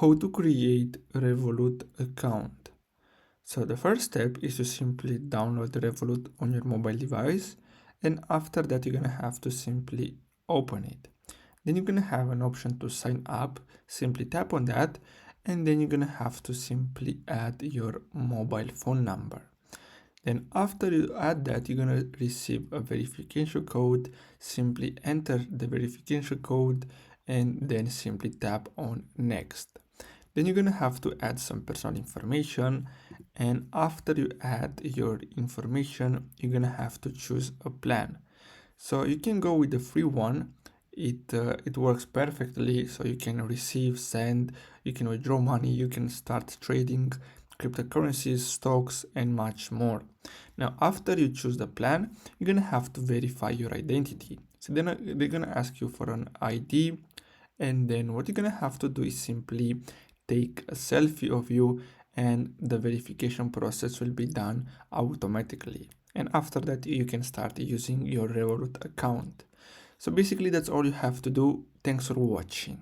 How to create a Revolut account. So the first step is to simply download Revolut on your mobile device, and after that you're gonna have to simply open it. Then you're gonna have an option to sign up. Simply tap on that, and then you're gonna have to simply add your mobile phone number. Then after you add that, you're gonna receive a verification code. Simply enter the verification code and then simply tap on next. Then you're gonna have to add some personal information, and after you add your information, you're gonna have to choose a plan. So you can go with the free one. It works perfectly, so you can receive, send, you can withdraw money, you can start trading cryptocurrencies, stocks, and much more. Now, after you choose the plan, you're gonna have to verify your identity. So then they're gonna ask you for an ID, and then what you're gonna have to do is simply take a selfie of you, and the verification process will be done automatically. And after that, you can start using your Revolut account. So basically, that's all you have to do. Thanks for watching.